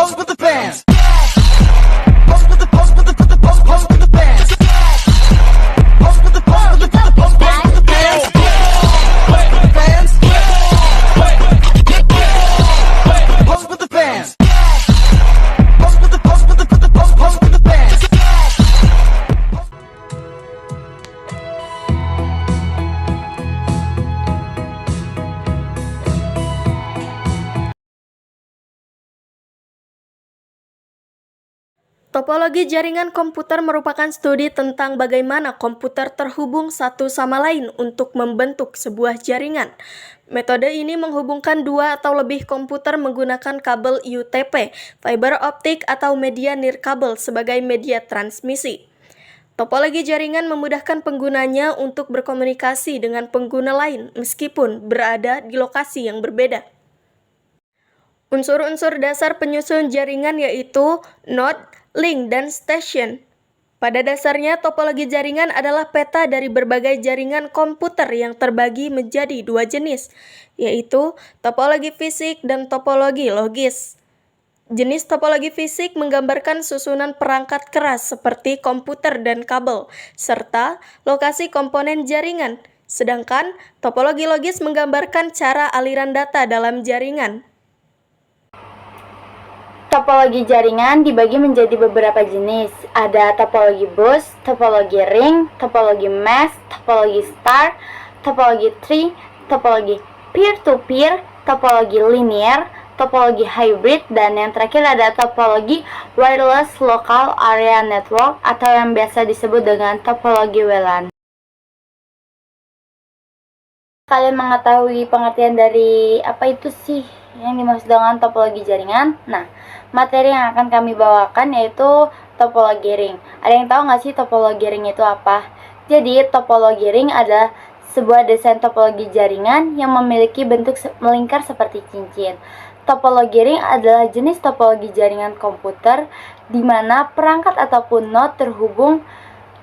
pose with the fans. Pose with the pose with the pose with the fans. Pose with the pose with the pose with the fans. Fans. Pose with the fans. Pose with the pose with the pose with the fans. Topologi jaringan komputer merupakan studi tentang bagaimana komputer terhubung satu sama lain untuk membentuk sebuah jaringan. Metode ini menghubungkan dua atau lebih komputer menggunakan kabel UTP, fiber optik atau media nirkabel sebagai media transmisi. Topologi jaringan memudahkan penggunanya untuk berkomunikasi dengan pengguna lain meskipun berada di lokasi yang berbeda. Unsur-unsur dasar penyusun jaringan yaitu node, link, dan station. Pada dasarnya, topologi jaringan adalah peta dari berbagai jaringan komputer yang terbagi menjadi dua jenis, yaitu topologi fisik dan topologi logis. Jenis topologi fisik menggambarkan susunan perangkat keras seperti komputer dan kabel, serta lokasi komponen jaringan, sedangkan topologi logis menggambarkan cara aliran data dalam jaringan. Topologi jaringan dibagi menjadi beberapa jenis. Ada topologi bus, topologi ring, topologi mesh, topologi star, topologi tree, topologi peer-to-peer, topologi linear, topologi hybrid, dan yang terakhir ada topologi wireless local area network atau yang biasa disebut dengan topologi WLAN. Kalian mengetahui pengertian dari apa itu sih yang dimaksud dengan topologi jaringan? Nah, materi yang akan kami bawakan yaitu topologi ring. Ada yang tahu nggak sih topologi ring itu apa? Jadi, topologi ring adalah sebuah desain topologi jaringan yang memiliki bentuk melingkar seperti cincin. Topologi ring adalah jenis topologi jaringan komputer di mana perangkat ataupun node terhubung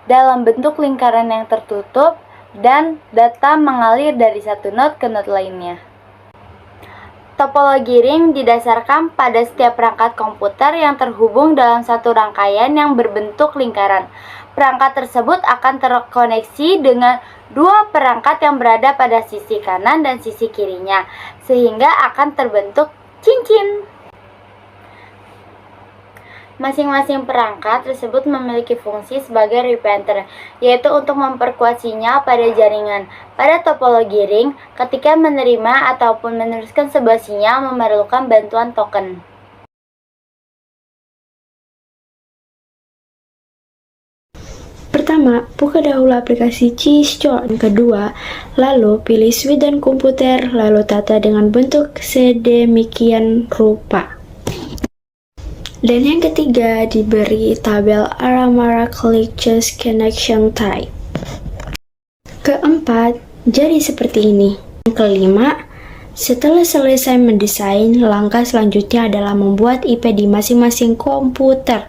dalam bentuk lingkaran yang tertutup dan data mengalir dari satu node ke node lainnya. Topologi ring didasarkan pada setiap perangkat komputer yang terhubung dalam satu rangkaian yang berbentuk lingkaran. Perangkat tersebut akan terkoneksi dengan dua perangkat yang berada pada sisi kanan dan sisi kirinya, sehingga akan terbentuk cincin. Masing-masing perangkat tersebut memiliki fungsi sebagai repeater, yaitu untuk memperkuat sinyal pada jaringan. Pada topologi ring, ketika menerima ataupun meneruskan sebuah sinyal memerlukan bantuan token. Pertama, buka dahulu aplikasi Keystone. Kedua, lalu pilih switch dan komputer, lalu tata dengan bentuk sedemikian rupa. Dan yang ketiga, diberi tabel Aramara Click Choose Connection Type. Keempat, jadi seperti ini. Yang kelima, setelah selesai mendesain, langkah selanjutnya adalah membuat IP di masing-masing komputer.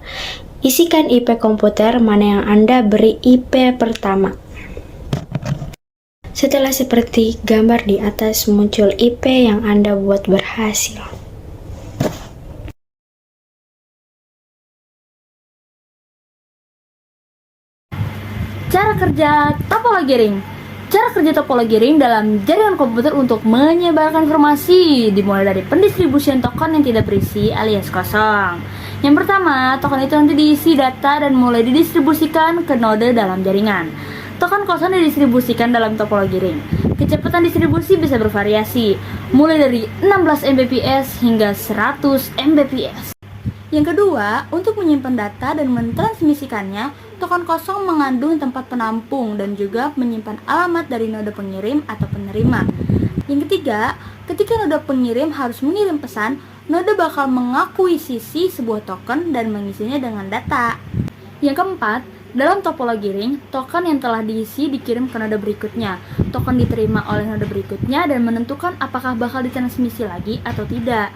Isikan IP komputer mana yang Anda beri IP pertama. Setelah seperti gambar di atas, muncul IP yang Anda buat berhasil. Cara kerja topologi ring. Cara kerja topologi ring dalam jaringan komputer untuk menyebarkan informasi dimulai dari pendistribusian token yang tidak berisi alias kosong. Yang pertama, token itu nanti diisi data dan mulai didistribusikan ke node dalam jaringan. Token kosong didistribusikan dalam topologi ring. Kecepatan distribusi bisa bervariasi, mulai dari 16 Mbps hingga 100 Mbps. Yang kedua, untuk menyimpan data dan mentransmisikannya, token kosong mengandung tempat penampung dan juga menyimpan alamat dari node pengirim atau penerima. Yang ketiga, ketika node pengirim harus mengirim pesan, node bakal mengakuisisi sebuah token dan mengisinya dengan data. Yang keempat, dalam topologi ring, token yang telah diisi dikirim ke node berikutnya. Token diterima oleh node berikutnya dan menentukan apakah bakal ditransmisi lagi atau tidak.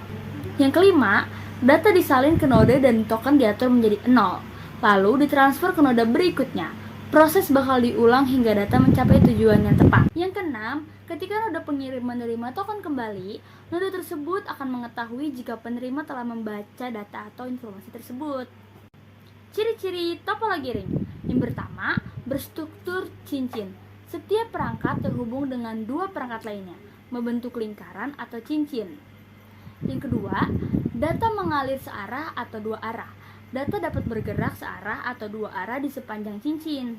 Yang kelima, data disalin ke node dan token diatur menjadi 0, lalu ditransfer ke node berikutnya. Proses bakal diulang hingga data mencapai tujuan yang tepat. Yang keenam, Ketika node pengirim menerima token kembali, node tersebut akan mengetahui jika penerima telah membaca data atau informasi tersebut. Ciri-ciri topologi ring. Yang pertama, berstruktur cincin. Setiap perangkat terhubung dengan dua perangkat lainnya, membentuk lingkaran atau cincin. Yang kedua, data mengalir searah atau dua arah. Data dapat bergerak searah atau dua arah di sepanjang cincin.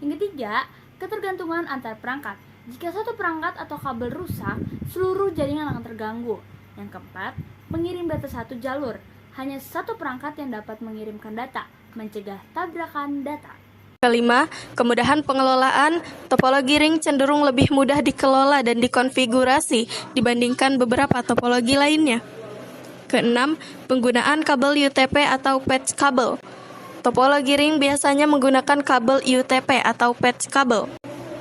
Yang ketiga, ketergantungan antar perangkat. Jika satu perangkat atau kabel rusak, seluruh jaringan akan terganggu. Yang keempat, mengirim data satu jalur. Hanya satu perangkat yang dapat mengirimkan data, mencegah tabrakan data. Kelima, kemudahan pengelolaan. Topologi ring cenderung lebih mudah dikelola dan dikonfigurasi dibandingkan beberapa topologi lainnya. Keenam, penggunaan kabel UTP atau patch kabel. Topologi ring biasanya menggunakan kabel UTP atau patch kabel.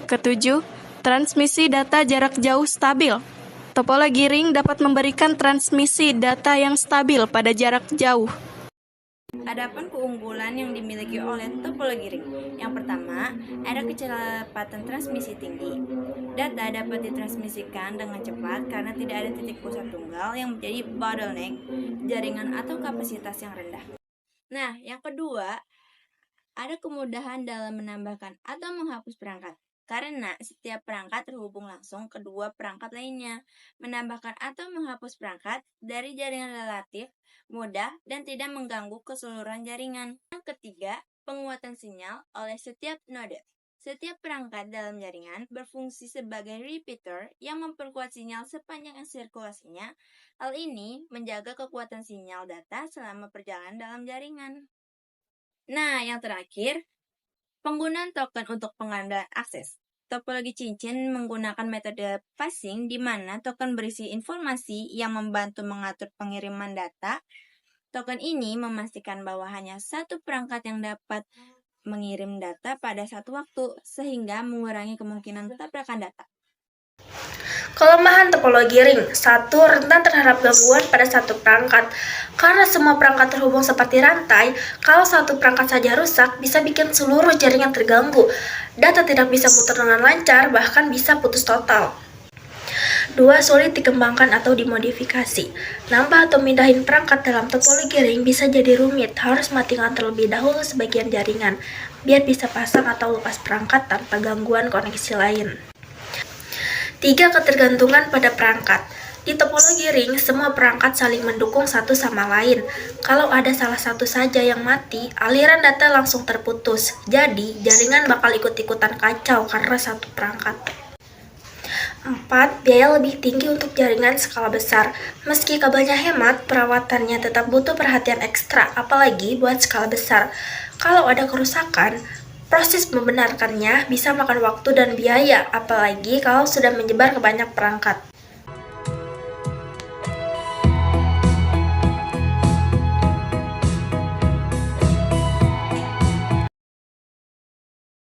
Ketujuh, transmisi data jarak jauh stabil. Topologi ring dapat memberikan transmisi data yang stabil pada jarak jauh. Adapun keunggulan yang dimiliki oleh topologi ring. Yang pertama, ada kecepatan transmisi tinggi. Data dapat ditransmisikan dengan cepat karena tidak ada titik pusat tunggal yang menjadi bottleneck jaringan atau kapasitas yang rendah. Nah, yang kedua, ada kemudahan dalam menambahkan atau menghapus perangkat. Karena setiap perangkat terhubung langsung ke dua perangkat lainnya. Menambahkan atau menghapus perangkat dari jaringan relatif mudah dan tidak mengganggu keseluruhan jaringan. Yang ketiga, penguatan sinyal oleh setiap node. Setiap perangkat dalam jaringan berfungsi sebagai repeater yang memperkuat sinyal sepanjang sirkulasinya. Hal ini menjaga kekuatan sinyal data selama perjalanan dalam jaringan. Nah, yang terakhir, penggunaan token untuk penggandaan akses. Topologi cincin menggunakan metode phasing di mana token berisi informasi yang membantu mengatur pengiriman data. Token ini memastikan bahwa hanya satu perangkat yang dapat mengirim data pada satu waktu, sehingga mengurangi kemungkinan tabrakan data. Kelemahan topologi ring. 1. Rentan terhadap gangguan pada satu perangkat. Karena semua perangkat terhubung seperti rantai, kalau satu perangkat saja rusak, bisa bikin seluruh jaringan terganggu. Data tidak bisa muter dengan lancar, bahkan bisa putus total. 2. Sulit dikembangkan atau dimodifikasi. Nambah atau mindahin perangkat dalam topologi ring bisa jadi rumit, harus matikan terlebih dahulu sebagian jaringan, biar bisa pasang atau lepas perangkat tanpa gangguan koneksi lain. 3. Ketergantungan pada perangkat. Di topologi ring, semua perangkat saling mendukung satu sama lain. Kalau ada salah satu saja yang mati, aliran data langsung terputus. Jadi, jaringan bakal ikut-ikutan kacau karena satu perangkat. 4. Biaya lebih tinggi untuk jaringan skala besar. Meski kabelnya hemat, perawatannya tetap butuh perhatian ekstra, apalagi buat skala besar. Kalau ada kerusakan, proses membenarkannya bisa makan waktu dan biaya, apalagi kalau sudah menyebar ke banyak perangkat.